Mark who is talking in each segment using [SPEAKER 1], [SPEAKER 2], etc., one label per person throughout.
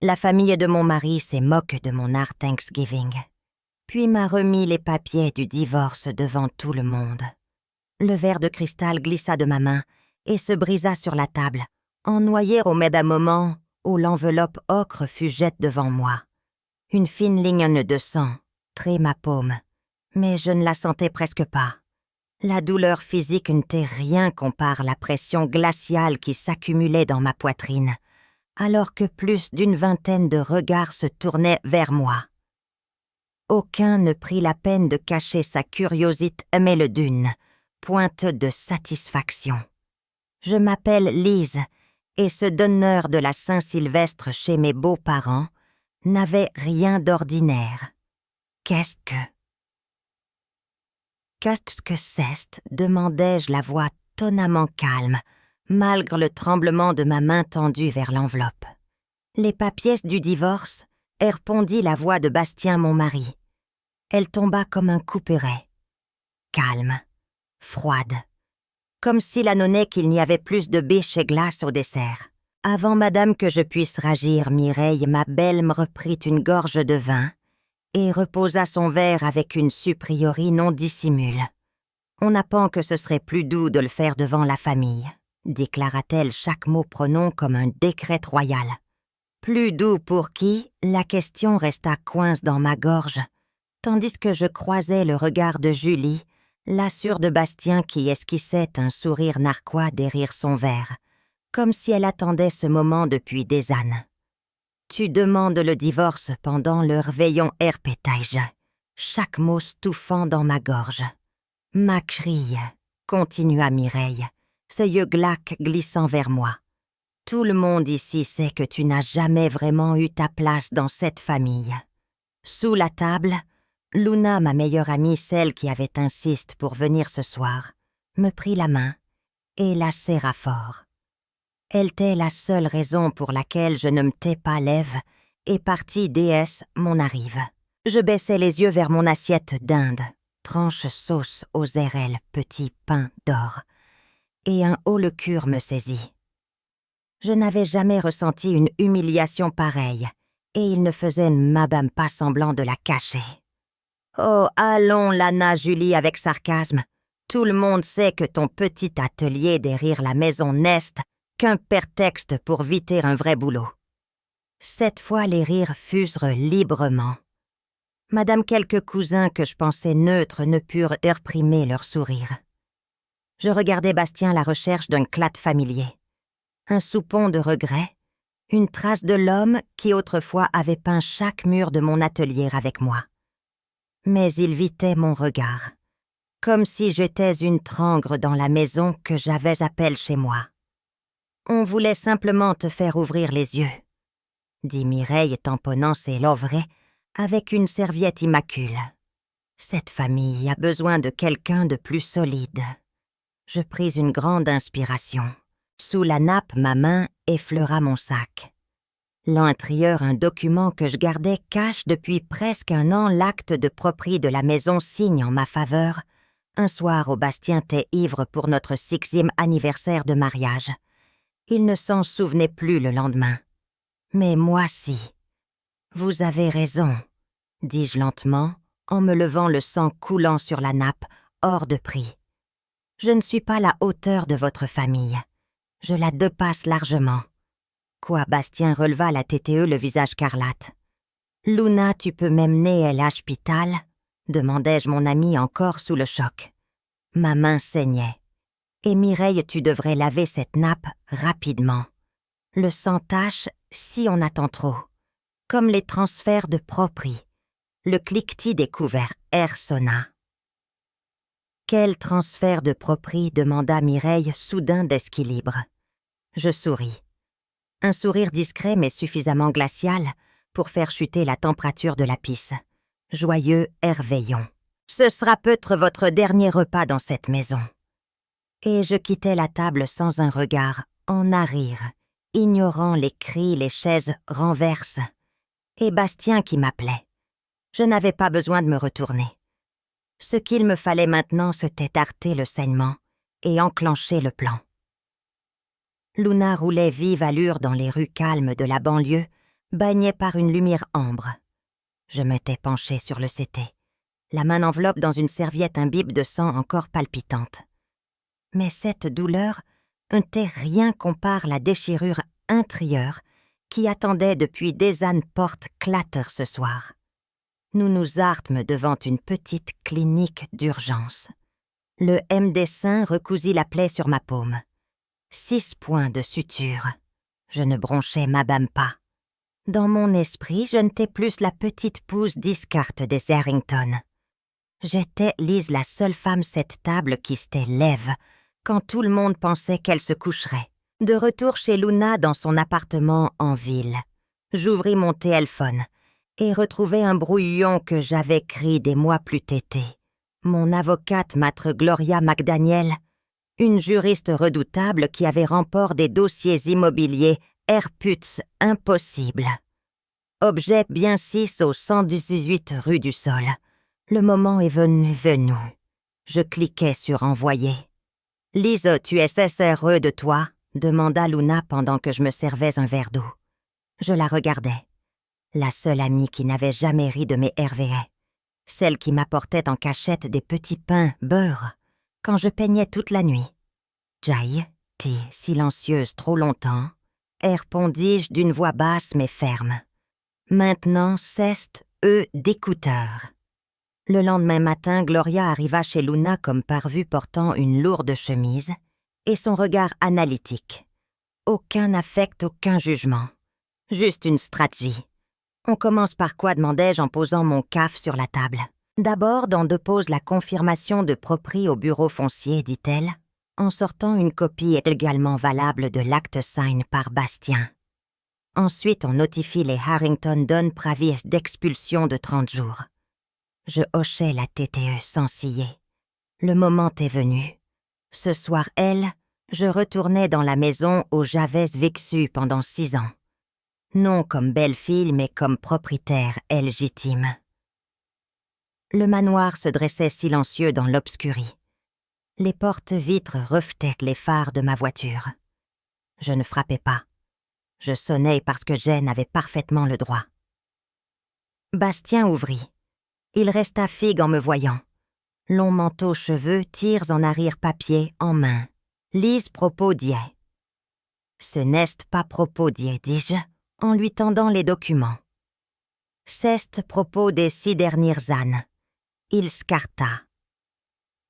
[SPEAKER 1] La famille de mon mari s'est moque de mon art Thanksgiving, puis m'a remis les papiers du divorce devant tout le monde. Le verre de cristal glissa de ma main et se brisa sur la table, en noyer au même moment où l'enveloppe ocre fut jette devant moi. Une fine ligne de sang trait ma paume, mais je ne la sentais presque pas. La douleur physique n'était rien comparé à la pression glaciale qui s'accumulait dans ma poitrine, alors que plus d'une vingtaine de regards se tournaient vers moi. Aucun ne prit la peine de cacher sa curiosité d'une pointe de satisfaction. Je m'appelle Lise, et ce donneur de la Saint-Sylvestre chez mes beaux-parents n'avait rien d'ordinaire. Qu'est-ce que c'est? Demandai-je la voix tonnamment calme, malgré le tremblement de ma main tendue vers l'enveloppe. Les papiers du divorce, répondit la voix de Bastien, mon mari. Elle tomba comme un couperet. Calme, froide, comme s'il annonçait qu'il n'y avait plus de biche et glace au dessert. Avant madame que je puisse ragir, Mireille, ma belle, me reprit une gorge de vin et reposa son verre avec une supériorie non dissimule. On apprend que ce serait plus doux de le faire devant la famille, déclara-t-elle chaque mot pronom comme un décret royal. Plus doux pour qui? La question resta coince dans ma gorge, tandis que je croisais le regard de Julie, la sœur de Bastien qui esquissait un sourire narquois derrière son verre, comme si elle attendait ce moment depuis des années. Tu demandes le divorce pendant le réveillon répétai-je, chaque mot stouffant dans ma gorge. Ma crie, continua Mireille, ses yeux glaques glissant vers moi. Tout le monde ici sait que tu n'as jamais vraiment eu ta place dans cette famille. Sous la table, Luna, ma meilleure amie, celle qui avait insisté pour venir ce soir, me prit la main et la serra fort. Elle était la seule raison pour laquelle je ne me tais pas lève et partie déesse mon arrive. Je baissai les yeux vers mon assiette d'Inde, tranche sauce aux érelles, petit pain d'or, et un haut-le-cure me saisit. Je n'avais jamais ressenti une humiliation pareille, et il ne faisait même pas semblant de la cacher. « Oh, allons, Lana, Julie, avec sarcasme. Tout le monde sait que ton petit atelier derrière la maison n'est qu'un prétexte pour viter un vrai boulot. » Cette fois, les rires fusent librement. Madame, quelques cousins que je pensais neutres ne purent réprimer leur sourire. Je regardais Bastien à la recherche d'un clat familier. Un soupçon de regret, une trace de l'homme qui autrefois avait peint chaque mur de mon atelier avec moi. Mais il vitait mon regard, comme si j'étais une trangre dans la maison que j'avais appelée chez moi. « On voulait simplement te faire ouvrir les yeux, » dit Mireille tamponnant ses lèvres avec une serviette immacule. « Cette famille a besoin de quelqu'un de plus solide. » Je pris une grande inspiration. Sous la nappe, ma main effleura mon sac. L'intérieur, un document que je gardais cache depuis presque un an l'acte de propriété de la maison signe en ma faveur, un soir où Bastien était ivre pour notre 6e anniversaire de mariage. Il ne s'en souvenait plus le lendemain. Mais moi si. Vous avez raison, dis-je lentement, en me levant le sang coulant sur la nappe, hors de prix. Je ne suis pas la hauteur de votre famille. Je la dépasse largement. Quoi, Bastien releva la TTE, le visage carlate. Luna, tu peux m'emmener à l'hôpital? Demandai-je mon amie encore sous le choc. Ma main saignait. Et Mireille, tu devrais laver cette nappe rapidement. Le sang tache si on attend trop. Comme les transferts de propri. Le cliquetis des couverts sonna. Quel transfert de propri? Demanda Mireille, soudain d'esquilibre. Je souris. Un sourire discret mais suffisamment glacial pour faire chuter la température de la pisse. Joyeux réveillon. Ce sera peut-être votre dernier repas dans cette maison. Et je quittai la table sans un regard, en à rire, ignorant les cris, les chaises renverses, et Bastien qui m'appelait. Je n'avais pas besoin de me retourner. Ce qu'il me fallait maintenant, c'était arrêter le saignement et enclencher le plan. Luna roulait vive allure dans les rues calmes de la banlieue, baigné par une lumière ambre. Je m'étais penchée sur le CT, la main enveloppe dans une serviette imbibe de sang encore palpitante. Mais cette douleur n'était rien compare la déchirure intérieure qui attendait depuis des ânes portes clatter ce soir. Nous nous hâtâmes devant une petite clinique d'urgence. Le médecin recousit la plaie sur ma paume. 6 points de suture. Je ne bronchais ma bâme pas. Dans mon esprit, je n'étais plus la petite pousse discarte des Harrington. J'étais Lise, la seule femme cette table qui s'était lève quand tout le monde pensait qu'elle se coucherait. De retour chez Luna dans son appartement en ville, j'ouvris mon téléphone et retrouvai un brouillon que j'avais écrit des mois plus tété. Mon avocate, maître Gloria McDaniel, une juriste redoutable qui avait remport des dossiers immobiliers Airputs impossibles. Objet bien 6 au 118 rue du Sol. Le moment est venu. Je cliquai sur « Envoyer ». « Lise, tu es SRE de toi ?» demanda Luna pendant que je me servais un verre d'eau. Je la regardais. La seule amie qui n'avait jamais ri de mes RVA. Celle qui m'apportait en cachette des petits pains beurre quand je peignais toute la nuit. Jai, t'es silencieuse trop longtemps, répondis-je d'une voix basse mais ferme. Maintenant, ceste d'écouteur. Le lendemain matin, Gloria arriva chez Luna comme parvue portant une lourde chemise et son regard analytique. Aucun affect, aucun jugement. Juste une stratégie. On commence par quoi, demandai-je en posant mon caf sur la table. D'abord, on dépose la confirmation de proprie au bureau foncier, dit-elle, en sortant une copie également valable de l'acte signé par Bastien. Ensuite, on notifie les Harrington d'un préavis d'expulsion de 30 jours. Je hochai la TTE sans ciller. Le moment est venu. Ce soir, je retournais dans la maison où j'avais vécu pendant 6 ans. Non comme belle-fille, mais comme propriétaire légitime. Le manoir se dressait silencieux dans l'obscurie. Les portes-vitres refletaient les phares de ma voiture. Je ne frappais pas. Je sonnais parce que Jen avait parfaitement le droit. Bastien ouvrit. Il resta figue en me voyant. Long manteau cheveux, tires en arrière-papier en main. Lise propos diait. Ce n'est pas propos diait, dis-je, en lui tendant les documents. C'est propos des 6 dernières ânes. Il scarta.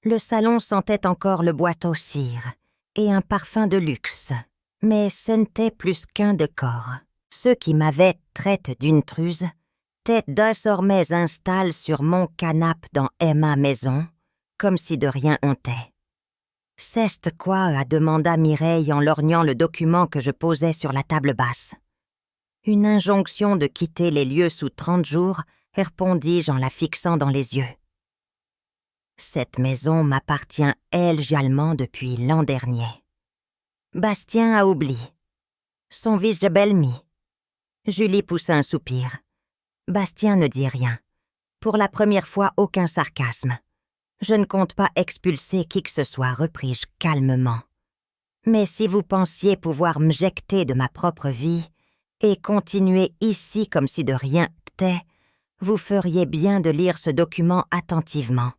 [SPEAKER 1] Le salon sentait encore le boîteau cire et un parfum de luxe, mais ce n'était plus qu'un décor. Ceux qui m'avaient traite d'intruse, tête désormais installe sur mon canapé dans Emma Maison, comme si de rien hontait. C'est quoi, demanda Mireille en lorgnant le document que je posais sur la table basse. Une injonction de quitter les lieux sous 30 jours, répondis-je en la fixant dans les yeux. Cette maison m'appartient également depuis l'an dernier. Bastien a oublié. Son vice de belle-mie. Julie poussa un soupir. Bastien ne dit rien. Pour la première fois, aucun sarcasme. Je ne compte pas expulser qui que ce soit, repris-je calmement. Mais si vous pensiez pouvoir m'éjecter de ma propre vie et continuer ici comme si de rien n'était, vous feriez bien de lire ce document attentivement.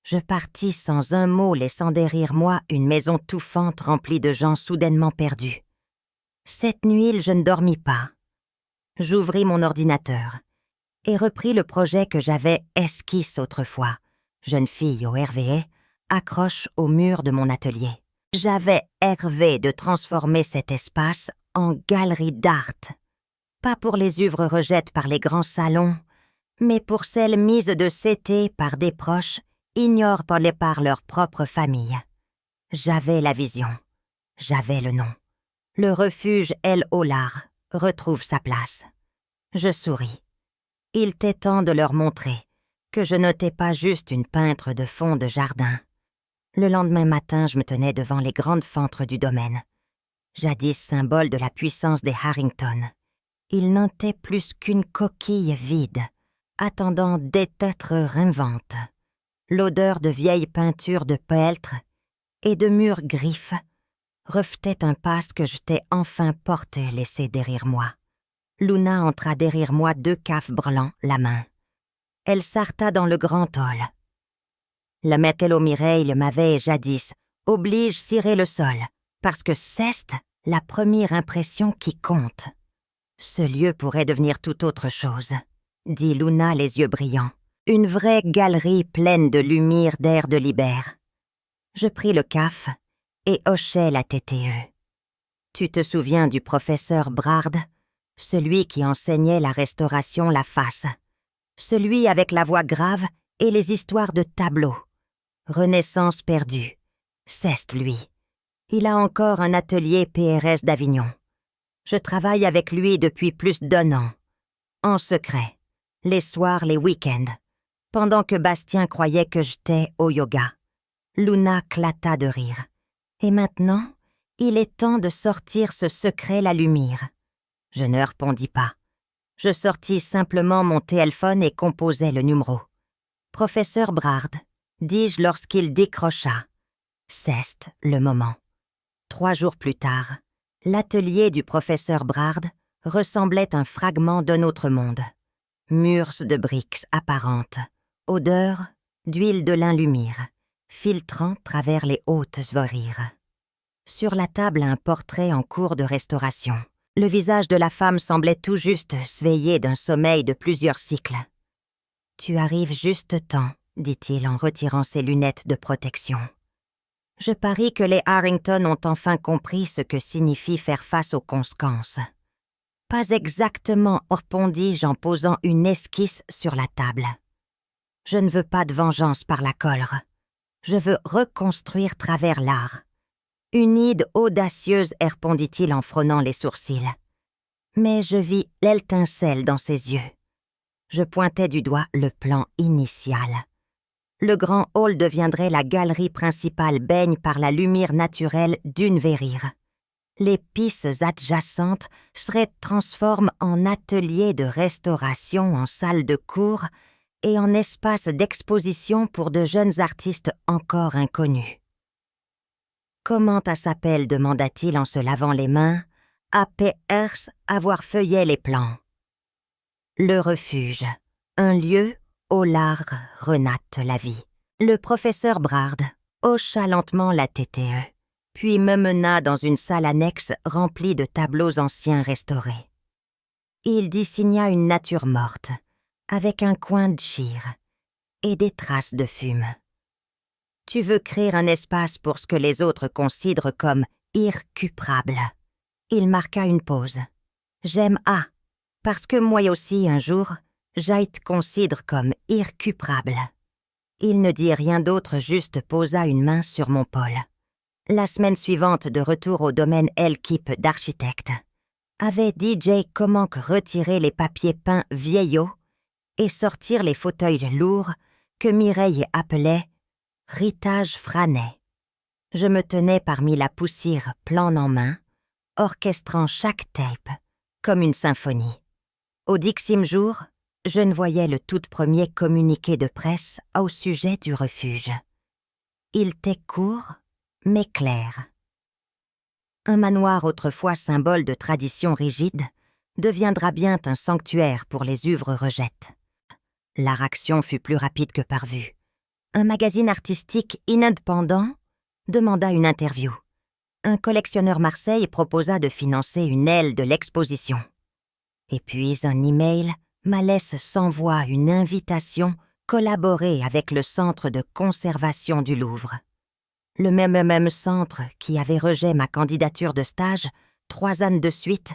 [SPEAKER 1] Je partis sans un mot, laissant derrière moi une maison touffante remplie de gens soudainement perdus. Cette nuit, je ne dormis pas. J'ouvris mon ordinateur et repris le projet que j'avais esquisse autrefois, jeune fille au RVA, accroche au mur de mon atelier. J'avais rêvé de transformer cet espace en galerie d'art, pas pour les œuvres rejettes par les grands salons, mais pour celles mises de côté par des proches, ignorent par leur propre famille. J'avais la vision, j'avais le nom. Le refuge El Olar retrouve sa place. Je souris. Il était temps de leur montrer que je n'étais pas juste une peintre de fond de jardin. Le lendemain matin, je me tenais devant les grandes fentres du domaine. Jadis symbole de la puissance des Harrington, il n'était plus qu'une coquille vide, attendant d'être réinvente. L'odeur de vieilles peintures de peltre et de murs griffes reflétait un passe que je t'ai enfin porté laissé derrière moi. Luna entra derrière moi 2 cafs blancs, la main. Elle s'arrêta dans le grand hall. La Metello Mireille m'avait jadis oblige cirer le sol, parce que c'est la première impression qui compte. Ce lieu pourrait devenir tout autre chose, dit Luna les yeux brillants. Une vraie galerie pleine de lumière d'air de l'hiver. Je pris le caf et hochai la TTE. Tu te souviens du professeur Brard, celui qui enseignait la restauration la face, celui avec la voix grave et les histoires de tableaux. Renaissance perdue. C'est lui. Il a encore un atelier PRS d'Avignon. Je travaille avec lui depuis plus d'1 an. En secret. Les soirs, les week-ends. Pendant que Bastien croyait que j'étais au yoga. Luna clata de rire. Et maintenant, il est temps de sortir ce secret la lumière. Je ne répondis pas. Je sortis simplement mon téléphone et composai le numéro. Professeur Brard, dis-je lorsqu'il décrocha. C'est le moment. 3 jours plus tard, l'atelier du professeur Brard ressemblait un fragment d'un autre monde. Murs de briques apparentes, odeur d'huile de lin lumière, filtrant travers les hautes voilures. Sur la table, un portrait en cours de restauration. Le visage de la femme semblait tout juste s'éveiller d'un sommeil de plusieurs cycles. « Tu arrives juste temps », dit-il en retirant ses lunettes de protection. Je parie que les Harrington ont enfin compris ce que signifie faire face aux conséquences. Pas exactement, répondis-je en posant une esquisse sur la table. Je ne veux pas de vengeance par la colère. Je veux reconstruire travers l'art. Une idée audacieuse, répondit-il en frônant les sourcils. Mais je vis l'étincelle dans ses yeux. Je pointais du doigt le plan initial. Le grand hall deviendrait la galerie principale baigne par la lumière naturelle d'une verrire. Les pistes adjacentes seraient transformées en atelier de restauration, en salle de cours et en espace d'exposition pour de jeunes artistes encore inconnus. « Comment ça s'appelle » demanda-t-il en se lavant les mains, après avoir feuillé les plans. « Le refuge, un lieu au large renate la vie. » Le professeur Brard hocha lentement la TTE, puis me mena dans une salle annexe remplie de tableaux anciens restaurés. Il dessigna une nature morte, avec un coin de chire et des traces de fume. Tu veux créer un espace pour ce que les autres considèrent comme irrécupérable. Il marqua une pause. J'aime A, parce que moi aussi, un jour, j'ai été considéré comme irrécupérable. Il ne dit rien d'autre, juste posa une main sur mon pôle. La semaine suivante, de retour au domaine L-Keep d'architecte, avait DJ comment retirer les papiers peints vieillots et sortir les fauteuils lourds que Mireille appelait « ritage franet ». Je me tenais parmi la poussière plan en main, orchestrant chaque tape comme une symphonie. Au 10e jour, je ne voyais le tout premier communiqué de presse au sujet du refuge. Il était court, mais clair. Un manoir autrefois symbole de tradition rigide deviendra bien un sanctuaire pour les œuvres rejettes. La réaction fut plus rapide que par vue. Un magazine artistique indépendant demanda une interview. Un collectionneur Marseille proposa de financer une aile de l'exposition. Et puis un email m'a laissé sans voix une invitation collaborer avec le Centre de conservation du Louvre. Le même centre qui avait rejeté ma candidature de stage 3 ans de suite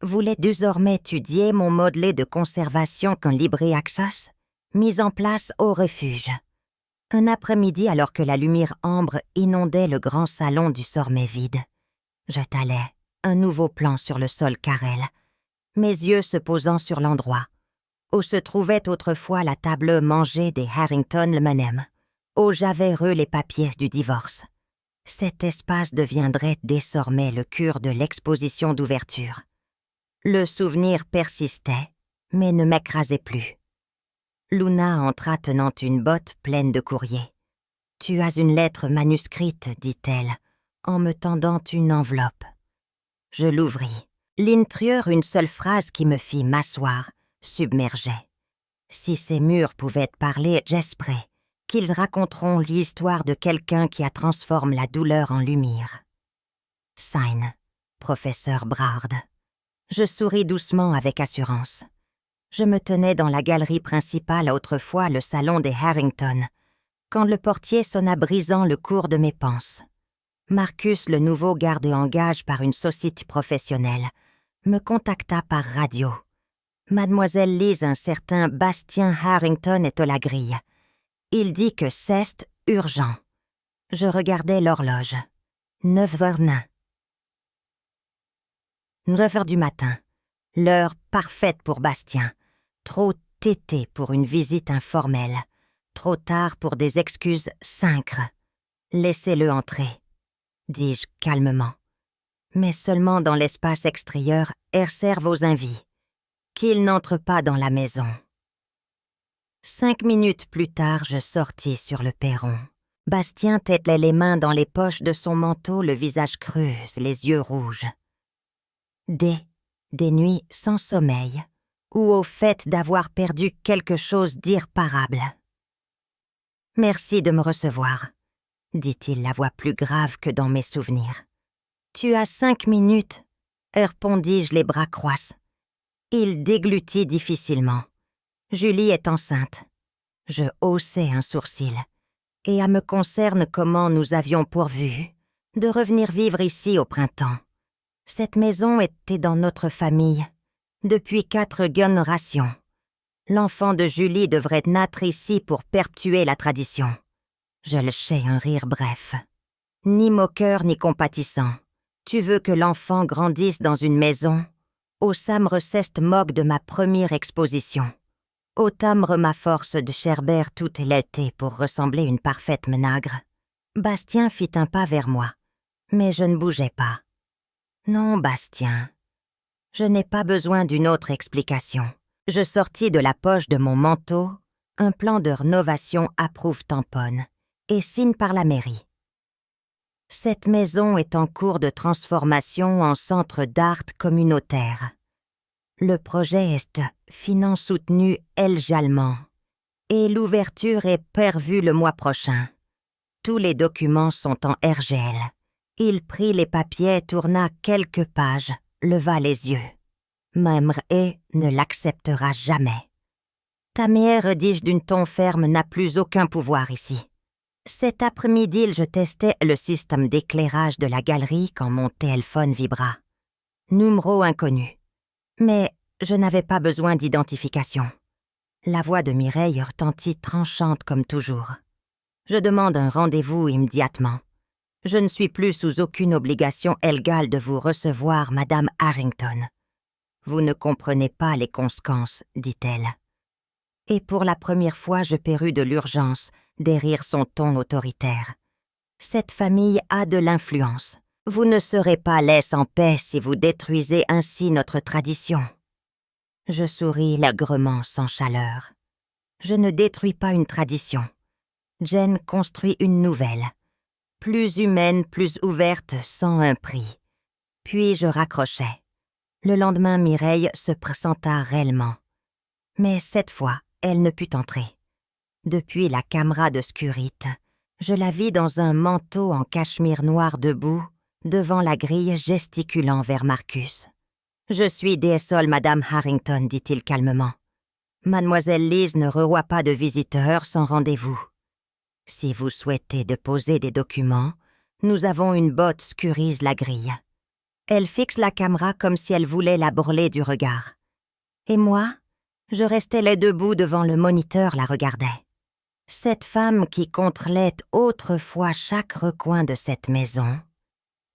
[SPEAKER 1] voulait désormais étudier mon modèle de conservation qu'un libre accès mis en place au refuge. Un après-midi, alors que la lumière ambre inondait le grand salon du Sormet vide, je talais un nouveau plan sur le sol carrel, mes yeux se posant sur l'endroit où se trouvait autrefois la table mangée des Harrington le Menem, où j'avais re les papiers du divorce. Cet espace deviendrait désormais le cœur de l'exposition d'ouverture. Le souvenir persistait, mais ne m'écrasait plus. Luna entra tenant une botte pleine de courriers. « Tu as une lettre manuscrite, dit-elle, en me tendant une enveloppe. » Je l'ouvris. L'intérieur, une seule phrase qui me fit m'asseoir, submergeait. Si ces murs pouvaient parler, j'espérais qu'ils raconteront l'histoire de quelqu'un qui a transformé la douleur en lumière. Sign, professeur Brard. Je souris doucement avec assurance. Je me tenais dans la galerie principale, autrefois le salon des Harrington, quand le portier sonna brisant le cours de mes penses. Marcus, le nouveau garde en gage par une société professionnelle, me contacta par radio. Mademoiselle Lise, un certain Bastien Harrington est à la grille. Il dit que c'est urgent. Je regardais l'horloge. 9h09. 9h du matin. L'heure parfaite pour Bastien. Trop tété pour une visite informelle. Trop tard pour des excuses sincres. Laissez-le entrer, dis-je calmement. Mais seulement dans l'espace extérieur, réserve aux invités. Qu'il n'entre pas dans la maison. 5 minutes plus tard, je sortis sur le perron. Bastien têtait les mains dans les poches de son manteau, le visage creux, les yeux rouges. Des nuits sans sommeil, ou au fait d'avoir perdu quelque chose d'irréparable. « Merci de me recevoir », dit-il, la voix plus grave que dans mes souvenirs. « Tu as 5 minutes », répondis-je, les bras croisés. Il déglutit difficilement. Julie est enceinte. Je haussai un sourcil. Et à me concerne comment nous avions pourvu de revenir vivre ici au printemps. Cette maison était dans notre famille depuis 4 générations. L'enfant de Julie devrait naître ici pour perpétuer la tradition. Je lâchai un rire bref. Ni moqueur ni compatissant. Tu veux que l'enfant grandisse dans une maison? Osam receste moque de ma première exposition. Otamre ma force de Sherbert tout l'été pour ressembler une parfaite menagre. Bastien fit un pas vers moi, mais je ne bougeais pas. Non, Bastien, je n'ai pas besoin d'une autre explication. Je sortis de la poche de mon manteau un plan de rénovation approuve tamponne et signe par la mairie. Cette maison est en cours de transformation en centre d'art communautaire. Le projet est finance soutenue également et l'ouverture est prévue le mois prochain. Tous les documents sont en RGL. Il prit les papiers, tourna quelques pages, leva les yeux. Même et ne l'acceptera jamais. Ta mère, dis-je d'une ton ferme, n'a plus aucun pouvoir ici. Cet après-midi, je testais le système d'éclairage de la galerie quand mon téléphone vibra. Numéro inconnu. Mais je n'avais pas besoin d'identification. La voix de Mireille retentit tranchante comme toujours. Je demande un rendez-vous immédiatement. Je ne suis plus sous aucune obligation légale de vous recevoir, Madame Harrington. Vous ne comprenez pas les conséquences, dit-elle. Et pour la première fois, je pérus de l'urgence derrière son ton autoritaire. Cette famille a de l'influence. Vous ne serez pas laisse en paix si vous détruisez ainsi notre tradition. Je souris allègrement sans chaleur. Je ne détruis pas une tradition. Jen construit une nouvelle. Plus humaine, plus ouverte, sans un prix. Puis je raccrochai. Le lendemain, Mireille se présenta réellement. Mais cette fois, elle ne put entrer. Depuis la caméra de Scurite, je la vis dans un manteau en cachemire noir debout, devant la grille gesticulant vers Marcus. « Je suis DSOL, Madame Harrington, dit-il calmement. Mademoiselle Lise ne reçoit pas de visiteurs sans rendez-vous. Si vous souhaitez déposer des documents, nous avons une botte scurise la grille. Elle fixe la caméra comme si elle voulait la brûler du regard. Et moi, je restais là debout devant le moniteur la regardais. Cette femme qui contrôlait autrefois chaque recoin de cette maison,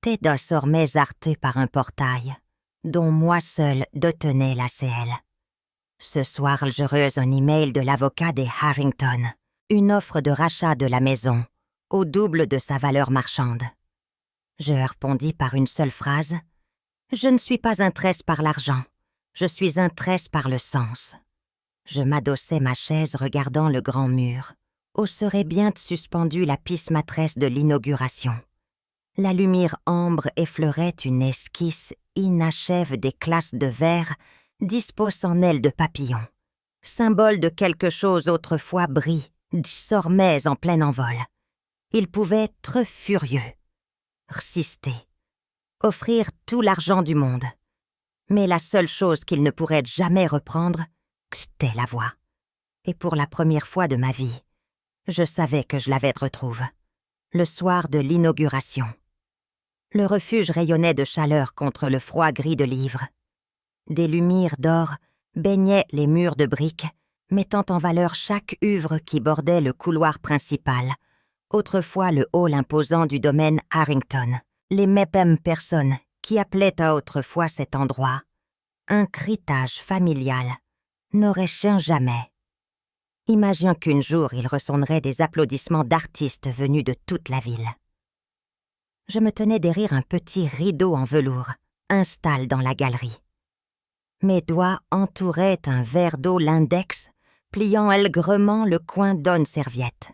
[SPEAKER 1] était désormais artée par un portail, dont moi seul détenais la CL. Ce soir, je reçus un email de l'avocat des Harrington, une offre de rachat de la maison, au double de sa valeur marchande. Je répondis par une seule phrase. Je ne suis pas intéressée par l'argent, je suis intéressée par le sens. Je m'adossai ma chaise regardant le grand mur, où serait bien suspendue la pisse maîtresse de l'inauguration. La lumière ambre effleurait une esquisse inachève des classes de verre disposées en ailes de papillon. Symbole de quelque chose autrefois bris, dissormais en plein envol. Il pouvait être furieux, persister, offrir tout l'argent du monde. Mais la seule chose qu'il ne pourrait jamais reprendre, c'était la voix. Et pour la première fois de ma vie, je savais que je l'avais retrouve. Le soir de l'inauguration. Le refuge rayonnait de chaleur contre le froid gris de l'ivre. Des lumières d'or baignaient les murs de briques, mettant en valeur chaque œuvre qui bordait le couloir principal, autrefois le hall imposant du domaine Harrington. Les mêmes personnes qui appelaient à autrefois cet endroit un critage familial n'auraient changé jamais. Imagine qu'un jour il ressonnerait des applaudissements d'artistes venus de toute la ville. Je me tenais derrière un petit rideau en velours, installé dans la galerie. Mes doigts entouraient un verre d'eau l'index, pliant allègrement le coin d'une serviette.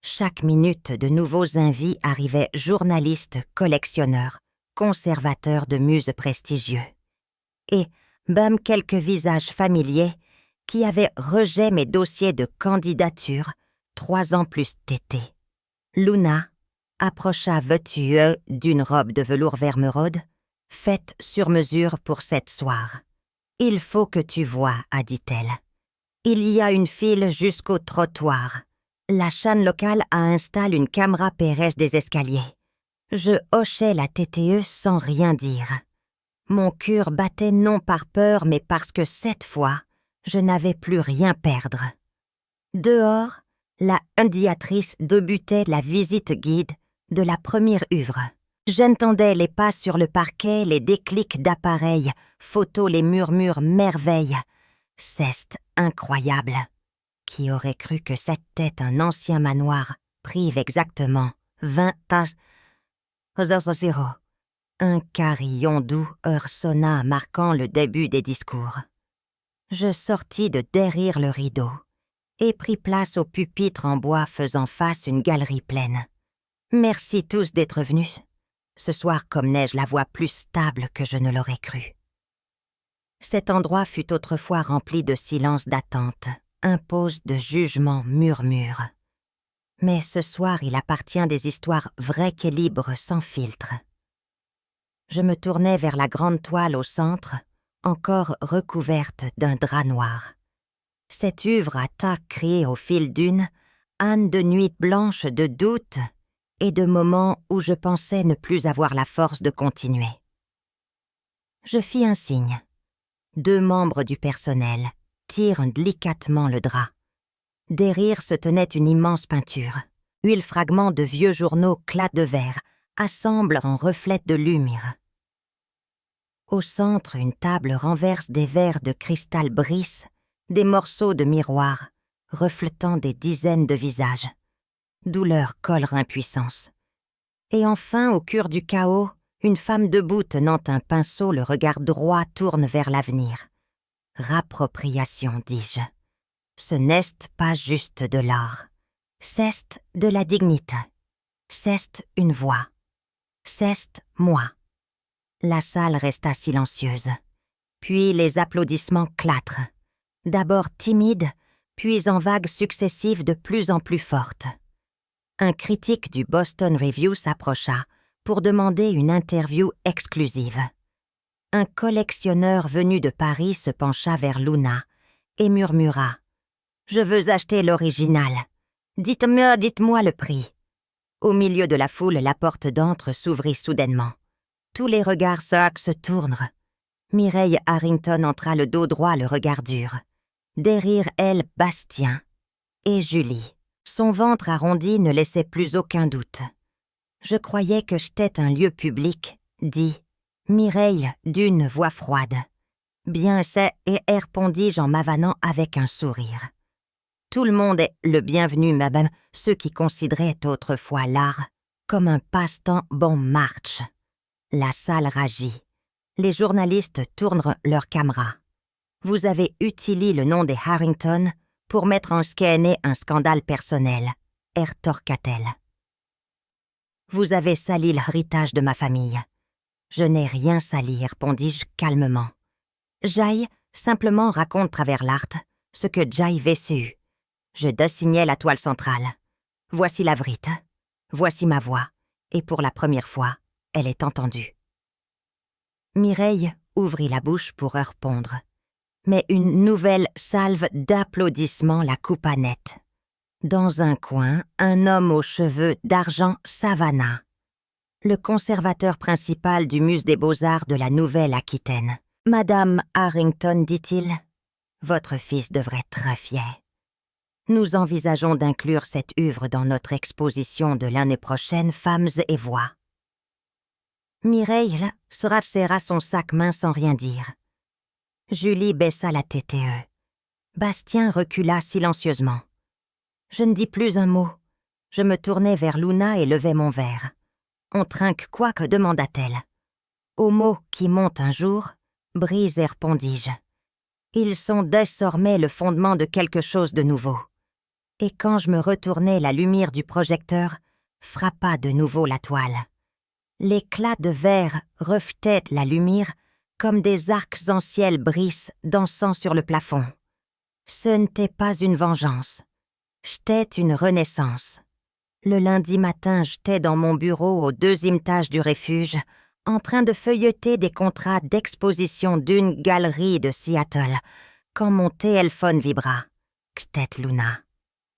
[SPEAKER 1] Chaque minute, de nouveaux invités arrivaient journalistes, collectionneurs, conservateurs de muses prestigieux. Et, bam, quelques visages familiers qui avaient rejeté mes dossiers de candidature 3 ans plus tété. Luna approcha vêtue d'une robe de velours vermeraude, faite sur mesure pour cette soirée. « Il faut que tu vois, » a dit-elle. « Il y a une file jusqu'au trottoir. La chaîne locale a installé une caméra Pérez des escaliers. » Je hochai la tête sans rien dire. Mon cœur battait non par peur, mais parce que cette fois, je n'avais plus rien perdre. Dehors, la indiatrice débutait la visite guide de la première œuvre. J'entendais les pas sur le parquet, les déclics d'appareils, photos, les murmures merveilles. C'est incroyable. Qui aurait cru que c'était un ancien manoir, prive exactement 20 tâches. Un carillon doux heure sonna marquant le début des discours. Je sortis de derrière le rideau et pris place au pupitre en bois faisant face une galerie pleine. Merci tous d'être venus. Ce soir, comme neige, la voix plus stable que je ne l'aurais cru. Cet endroit fut autrefois rempli de silence d'attente, impose de jugement murmure. Mais ce soir, il appartient des histoires vraies et libres, sans filtre. Je me tournai vers la grande toile au centre, encore recouverte d'un drap noir. Cette œuvre à tas créée au fil d'une, âne de nuits blanches de doute et de moments où je pensais ne plus avoir la force de continuer. Je fis un signe. 2 membres du personnel tirent délicatement le drap. Derrière se tenait une immense peinture. 8 fragments de vieux journaux clats de verre assemblent en reflets de lumière. Au centre, une table renverse des verres de cristal brisse, des morceaux de miroir, reflétant des dizaines de visages. Douleur colle impuissance. Et enfin, au cœur du chaos, une femme debout tenant un pinceau, le regard droit tourne vers l'avenir. Rappropriation, dis-je. Ce n'est pas juste de l'art. C'est de la dignité. C'est une voix. C'est moi. La salle resta silencieuse. Puis les applaudissements clatrent. D'abord timides, puis en vagues successives de plus en plus fortes. Un critique du Boston Review s'approcha pour demander une interview exclusive. Un collectionneur venu de Paris se pencha vers Luna et murmura « Je veux acheter l'original. Dites-moi le prix. » Au milieu de la foule, la porte d'entre s'ouvrit soudainement. Tous les regards se tournent. Mireille Harrington entra le dos droit, le regard dur. Derrière elle, Bastien et Julie. Son ventre arrondi ne laissait plus aucun doute. Je croyais que j'étais un lieu public, dit Mireille d'une voix froide. Bien c'est, et répondis-je en m'avanant avec un sourire. Tout le monde est le bienvenu, madame, ceux qui considéraient autrefois l'art comme un passe-temps bon marche. La salle ragit. Les journalistes tournent leur caméra. Vous avez utilisé le nom des Harrington pour mettre en scène un scandale personnel, rétorqua-t-elle. Vous avez sali l'héritage de ma famille. » »« Je n'ai rien sali, » répondis-je calmement. « Jai simplement raconte travers l'art ce que Jai vécu. Je dessignais la toile centrale. Voici la vrite. Voici ma voix. Et pour la première fois, elle est entendue. » Mireille ouvrit la bouche pour répondre. Mais une nouvelle salve d'applaudissements la coupa net. Dans un coin, un homme aux cheveux d'argent s'avana. Le conservateur principal du Musée des Beaux-Arts de la Nouvelle-Aquitaine. « Madame Harrington, dit-il, votre fils devrait être très fier. Nous envisageons d'inclure cette œuvre dans notre exposition de l'année prochaine Femmes et Voix. » Mireille se serra son sac main sans rien dire. Julie baissa la tête. Bastien recula silencieusement. Je ne dis plus un mot. Je me tournai vers Luna et levai mon verre. « On trinque quoi que demanda-t-elle. Aux mots qui montent un jour, brise et répondis-je. Ils sont désormais le fondement de quelque chose de nouveau. Et quand je me retournai, la lumière du projecteur frappa de nouveau la toile. L'éclat de verre reflétait la lumière comme des arcs en ciel brissent dansant sur le plafond. Ce n'était pas une vengeance. J'étais une renaissance. Le lundi matin, j'étais dans mon bureau au 2e étage du refuge, en train de feuilleter des contrats d'exposition d'une galerie de Seattle, quand mon téléphone vibra. « C'était Luna. »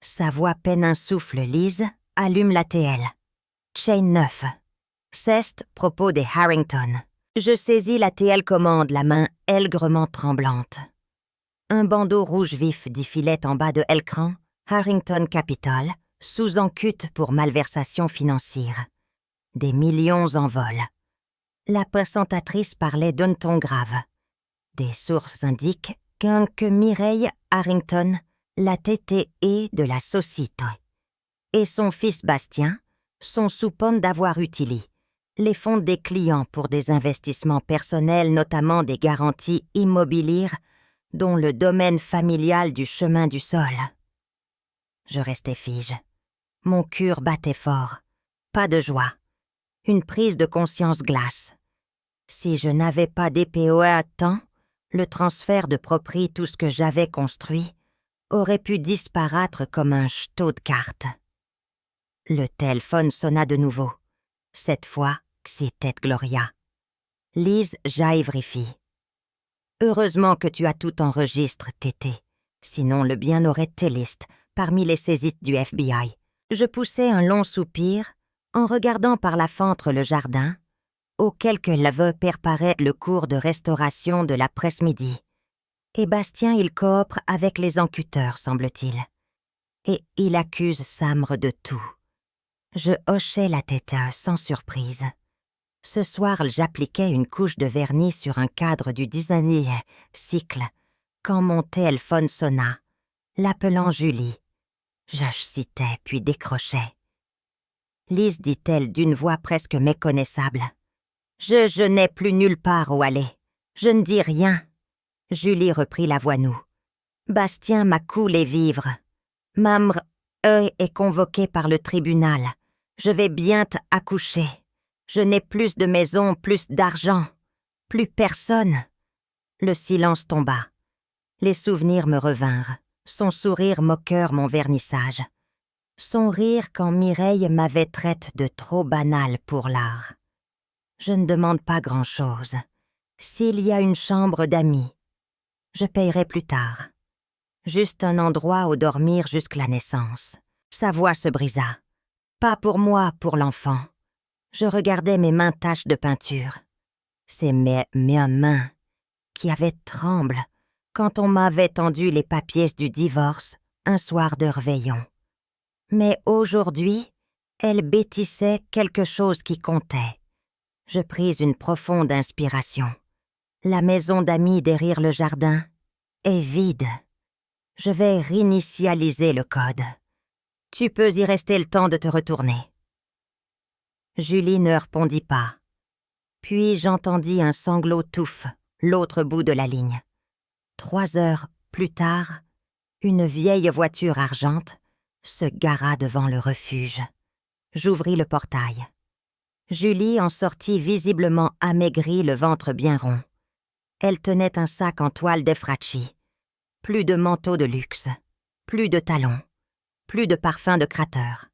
[SPEAKER 1] Sa voix peine un souffle lise, allume la TL. « Chain 9. Ceste propos des Harrington. » Je saisis la TL commande, la main aigrement tremblante. Un bandeau rouge vif défilait en bas de l'écran, Harrington Capital, sous-encute pour malversation financière. Des millions en vol. La présentatrice parlait d'un ton grave. Des sources indiquent que Mireille Harrington, la TTE de la société, et son fils Bastien sont soupçonnés d'avoir utilisé les fonds des clients pour des investissements personnels, notamment des garanties immobilières, dont le domaine familial du chemin du sol. Je restais fige. Mon cœur battait fort. Pas de joie. Une prise de conscience glace. Si je n'avais pas DPO à temps, le transfert de propriété, tout ce que j'avais construit, aurait pu disparaître comme un jeton de cartes. Le téléphone sonna de nouveau. Cette fois, c'était Gloria. « Lise Jaivrifi. Heureusement que tu as tout enregistré, Tété. Sinon le bien aurait été liste parmi les saisies du FBI. » Je poussai un long soupir en regardant par la fenêtre le jardin, auquel que l'aveu préparait le cours de restauration de l'après-midi. Et Bastien, il coopère avec les enquêteurs, semble-t-il. Et il accuse Samre de tout. Je hochai la tête sans surprise. Ce soir, j'appliquais une couche de vernis sur un cadre du 10e cycle, quand mon téléphone sonna, l'appelant Julie. Je citais puis décrochais. Lise, dit-elle d'une voix presque méconnaissable. « Je n'ai plus nulle part où aller. Je ne dis rien. » Julie reprit la voix noue. « Bastien m'a coulé vivre. Mamre est convoqué par le tribunal. Je vais bientôt accoucher. Je n'ai plus de maison, plus d'argent. Plus personne. » Le silence tomba. Les souvenirs me revinrent. Son sourire moqueur mon vernissage. Son rire quand Mireille m'avait traité de trop banal pour l'art. Je ne demande pas grand-chose. S'il y a une chambre d'amis, je payerai plus tard. Juste un endroit où dormir jusqu'à la naissance. Sa voix se brisa. Pas pour moi, pour l'enfant. Je regardais mes mains taches de peinture. C'est mes mains qui avaient tremblé quand on m'avait tendu les papiers du divorce un soir de réveillon. Mais aujourd'hui, elle bêtissait quelque chose qui comptait. Je pris une profonde inspiration. La maison d'amis derrière le jardin est vide. Je vais réinitialiser le code. Tu peux y rester le temps de te retourner. Julie ne répondit pas. Puis j'entendis un sanglot touffe, l'autre bout de la ligne. 3 heures plus tard, une vieille voiture argente se gara devant le refuge. J'ouvris le portail. Julie en sortit visiblement amaigrie, le ventre bien rond. Elle tenait un sac en toile d'Efrachi. Plus de manteau de luxe, plus de talons, plus de parfum de Crater.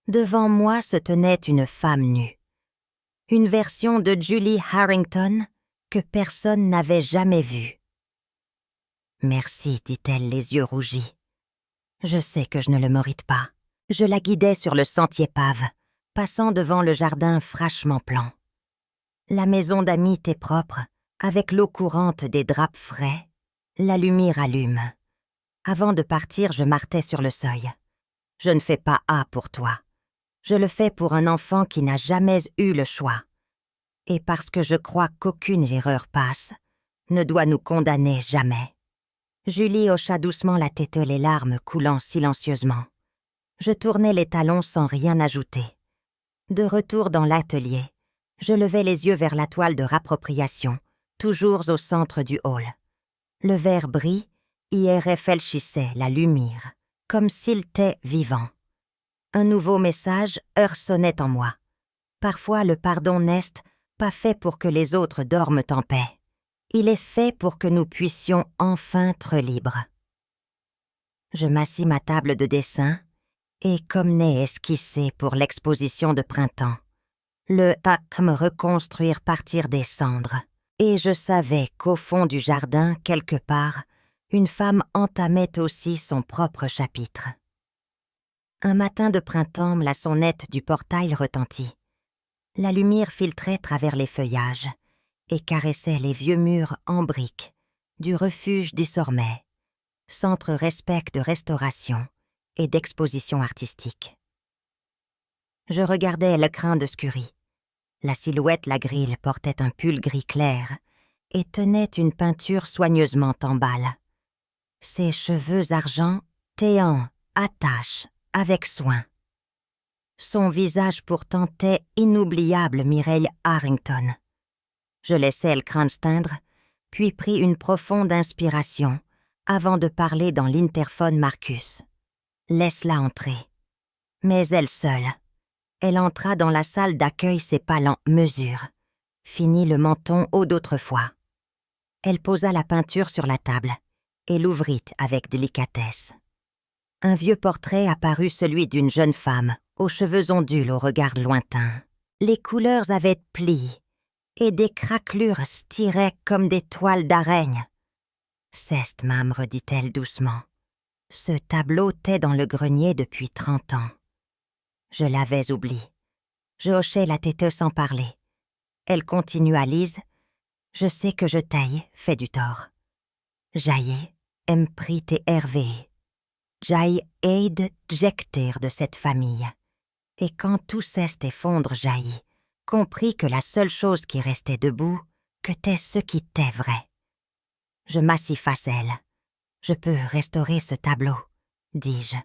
[SPEAKER 1] Devant moi se tenait une femme nue. Une version de Julie Harrington que personne n'avait jamais vue. « Merci, dit-elle, les yeux rougis. Je sais que je ne le mérite pas. » Je la guidais sur le sentier pave, passant devant le jardin fraîchement plan. La maison d'amis était propre, avec l'eau courante des draps frais. La lumière allume. Avant de partir, je martais sur le seuil. Je ne fais pas A pour toi. Je le fais pour un enfant qui n'a jamais eu le choix. Et parce que je crois qu'aucune erreur passe, ne doit nous condamner jamais. Julie hocha doucement la tête, les larmes coulant silencieusement. Je tournais les talons sans rien ajouter. De retour dans l'atelier, je levai les yeux vers la toile de rappropriation, toujours au centre du hall. Le verre brille, y réfléchissait la lumière, comme s'il était vivant. Un nouveau message sonnait en moi. Parfois le pardon n'est pas fait pour que les autres dorment en paix. Il est fait pour que nous puissions enfin être libres. Je m'assis ma table de dessin, et comme n'est esquissé pour l'exposition de printemps. Le pack me reconstruire partir des cendres, et je savais qu'au fond du jardin, quelque part, une femme entamait aussi son propre chapitre. Un matin de printemps, la sonnette du portail retentit. La lumière filtrait travers les feuillages et caressait les vieux murs en briques du refuge du Sormet, centre respect de restauration et d'exposition artistique. Je regardais le crin de Scurie. La silhouette la grille portait un pull gris clair et tenait une peinture soigneusement en balle. Ses cheveux argent téants attachent avec soin. Son visage pourtant était inoubliable, Mireille Harrington. Je laissai le crâne se teindre, puis pris une profonde inspiration avant de parler dans l'interphone Marcus. Laisse-la entrer. Mais elle seule. Elle entra dans la salle d'accueil, ses pas lents mesure. Finit le menton haut d'autrefois. Elle posa la peinture sur la table et l'ouvrit avec délicatesse. Un vieux portrait apparut, celui d'une jeune femme, aux cheveux ondules, au regard lointain. Les couleurs avaient plis et des craquelures stiraient comme des toiles d'araigne. « Ceste, m'âme, redit-elle doucement. Ce tableau t'est dans le grenier depuis 30 ans. Je l'avais oublié. Je hochai la tête sans parler. Elle continua lise. Je sais que je t'aille, fait du tort. J'aille, prit et Hervé. J'aille aide j'ecter de cette famille. Et quand tout cesse effondre, j'aille, compris que la seule chose qui restait debout, que t'es ce qui t'est vrai. Je m'assis face elle. Je peux restaurer ce tableau, dis-je,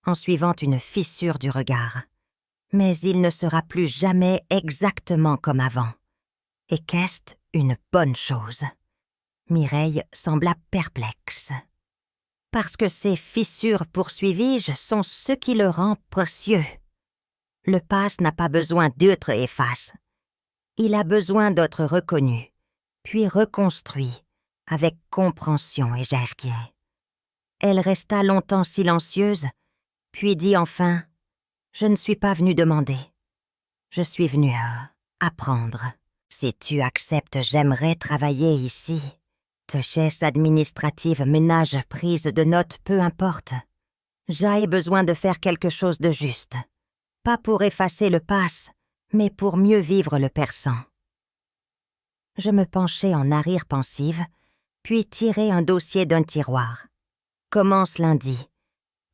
[SPEAKER 1] en suivant une fissure du regard. Mais il ne sera plus jamais exactement comme avant. Et qu'est-ce une bonne chose? Mireille sembla perplexe. Parce que ces fissures, poursuivis-je, sont ce qui le rend précieux. Le passe n'a pas besoin d'être efface. Il a besoin d'être reconnu, puis reconstruit, avec compréhension et jarrier. Elle resta longtemps silencieuse, puis dit enfin « Je ne suis pas venue demander. Je suis venue apprendre. Si tu acceptes, j'aimerais travailler ici. Te chaise administrative, ménage, prise de notes, peu importe. J'ai besoin de faire quelque chose de juste. Pas pour effacer le passe, mais pour mieux vivre le persan. » Je me penchai en arrière pensive, puis tirai un dossier d'un tiroir. Commence lundi.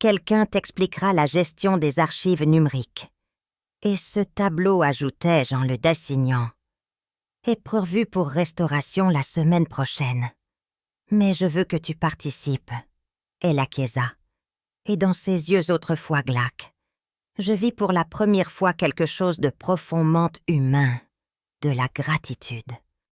[SPEAKER 1] Quelqu'un t'expliquera la gestion des archives numériques. Et ce tableau, ajoutai-je en le dessignant, est prévu pour restauration la semaine prochaine. Mais je veux que tu participes. Elle acquiesça. Et dans ses yeux autrefois glauques, je vis pour la première fois quelque chose de profondément humain, de la gratitude.